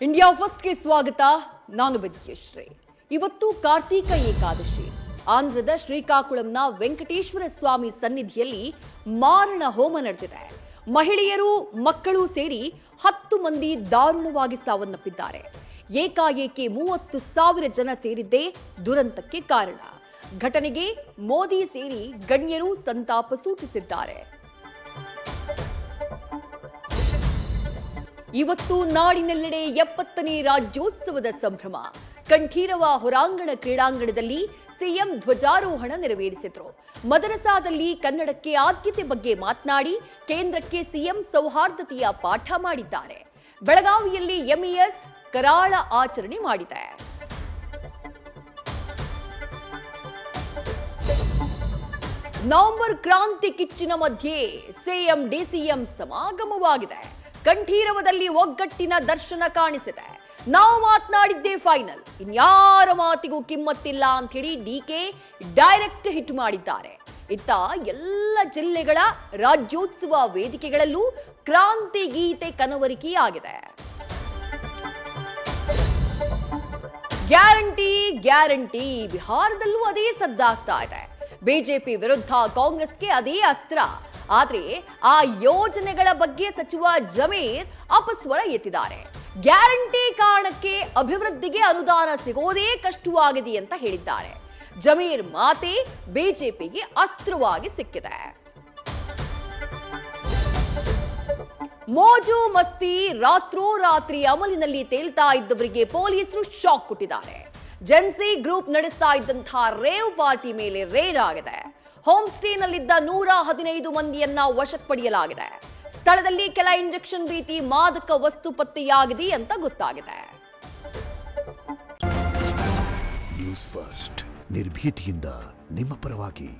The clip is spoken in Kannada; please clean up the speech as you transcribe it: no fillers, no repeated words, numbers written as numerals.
ಇಂಡಿಯಾ ಫಸ್ಟ್ಗೆ ಸ್ವಾಗತ. ನಾನು ವಿದ್ಯಶ್ರೀ. ಇವತ್ತು ಕಾರ್ತೀಕ ಏಕಾದಶಿ. ಆಂಧ್ರದ ಶ್ರೀಕಾಕುಳಂನ ವೆಂಕಟೇಶ್ವರ ಸ್ವಾಮಿ ಸನ್ನಿಧಿಯಲ್ಲಿ ಮಾರಣ ಹೋಮ ನಡೆದಿದೆ. ಮಹಿಳೆಯರು ಮಕ್ಕಳು ಸೇರಿ 10 ಮಂದಿ ದಾರುಣವಾಗಿ ಸಾವನ್ನಪ್ಪಿದ್ದಾರೆ. ಏಕಾಏಕಿ 30,000 ಜನ ಸೇರಿದ್ದೇ ದುರಂತಕ್ಕೆ ಕಾರಣ. ಘಟನೆಗೆ ಮೋದಿ ಸೇರಿ ಗಣ್ಯರು ಸಂತಾಪ ಸೂಚಿಸಿದ್ದಾರೆ. ಇವತ್ತು ನಾಡಿನೆಲ್ಲೆಡೆ 70ನೇ ರಾಜ್ಯೋತ್ಸವದ ಸಂಭ್ರಮ. ಕಂಠೀರವ ಹೊರಾಂಗಣ ಕ್ರೀಡಾಂಗಣದಲ್ಲಿ ಸಿಎಂ ಧ್ವಜಾರೋಹಣ ನೆರವೇರಿಸಿದ್ರು. ಮದರಸಾದಲ್ಲಿ ಕನ್ನಡಕ್ಕೆ ಆದ್ಯತೆ ಬಗ್ಗೆ ಮಾತನಾಡಿ ಕೇಂದ್ರಕ್ಕೆ ಸಿಎಂ ಸೌಹಾರ್ದತೆಯ ಪಾಠ ಮಾಡಿದ್ದಾರೆ. ಬೆಳಗಾವಿಯಲ್ಲಿ ಎಂಇಎಸ್ ಕರಾಳ ಆಚರಣೆ ಮಾಡಿದೆ. ನವೆಂಬರ್ ಕ್ರಾಂತಿ ಕಿಚ್ಚಿನ ಮಧ್ಯೆ ಸಿಎಂ ಡಿಸಿಎಂ ಸಮಾಗಮವಾಗಿದೆ. ಕಂಠೀರವದಲ್ಲಿ ಒಗ್ಗಟ್ಟಿನ ದರ್ಶನ ಕಾಣಿಸಿದೆ. ನಾವು ಮಾತನಾಡಿದ್ದೇ ಫೈನಲ್, ಇನ್ಯಾರ ಮಾತಿಗೂ ಕಿಮ್ಮತ್ತಿಲ್ಲ ಅಂತ ಹೇಳಿ ಡಿಕೆ ಡೈರೆಕ್ಟ್ ಹಿಟ್ ಮಾಡಿದ್ದಾರೆ. ಇತ್ತ ಎಲ್ಲ ಜಿಲ್ಲೆಗಳ ರಾಜ್ಯೋತ್ಸವ ವೇದಿಕೆಗಳಲ್ಲೂ ಕ್ರಾಂತಿ ಗೀತೆ ಕನವರಿಕೆಯಾಗಿದೆ. ಗ್ಯಾರಂಟಿ ಗ್ಯಾರಂಟಿ, ಬಿಹಾರದಲ್ಲೂ ಅದೇ ಸದ್ದಾಗ್ತಾ ಇದೆ. ಬಿಜೆಪಿ ವಿರುದ್ಧ ಕಾಂಗ್ರೆಸ್ಗೆ ಅದೇ ಅಸ್ತ್ರ. ಆದ್ರೆ ಆ ಯೋಜನೆಗಳ ಬಗ್ಗೆ ಸಚಿವ ಜಮೀರ್ ಅಪಸ್ವರ ಎತ್ತಿದ್ದಾರೆ. ಗ್ಯಾರಂಟಿ ಕಾರಣಕ್ಕೆ ಅಭಿವೃದ್ಧಿಗೆ ಅನುದಾನ ಸಿಗೋದೇ ಕಷ್ಟವಾಗಿದೆ ಅಂತ ಹೇಳಿದ್ದಾರೆ. ಜಮೀರ್ ಮಾತೆ ಬಿಜೆಪಿಗೆ ಅಸ್ತ್ರವಾಗಿ ಸಿಕ್ಕಿದೆ. ಮೋಜು ಮಸ್ತಿ ರಾತ್ರೋರಾತ್ರಿ ಅಮಲಿನಲ್ಲಿ ತೇಲ್ತಾ ಇದ್ದವರಿಗೆ ಪೊಲೀಸರು ಶಾಕ್ ಕೊಟ್ಟಿದ್ದಾರೆ. ಜೆನ್ಸಿ ಗ್ರೂಪ್ ನಡೆಸ್ತಾ ಇದ್ದಂತಹ ರೇವ್ ಪಾರ್ಟಿ ಮೇಲೆ ರೇಡ್ ಆಗಿದೆ. ಹೋಮ್ ಸ್ಟೇನಲ್ಲಿದ್ದ 115 ಮಂದಿಯನ್ನ ವಶಕ್ಕೆ ಪಡೆಯಲಾಗಿದೆ. ಸ್ಥಳದಲ್ಲಿ ಕೆಲ ಇಂಜೆಕ್ಷನ್ ರೀತಿ ಮಾದಕ ವಸ್ತು ಪತ್ತೆಯಾಗಿದೆ ಅಂತ ಗೊತ್ತಾಗಿದೆ. ನ್ಯೂಸ್ ಫಸ್ಟ್, ನಿರ್ಭೀತಿಯಿಂದ ನಿಮ್ಮ ಪರವಾಗಿ.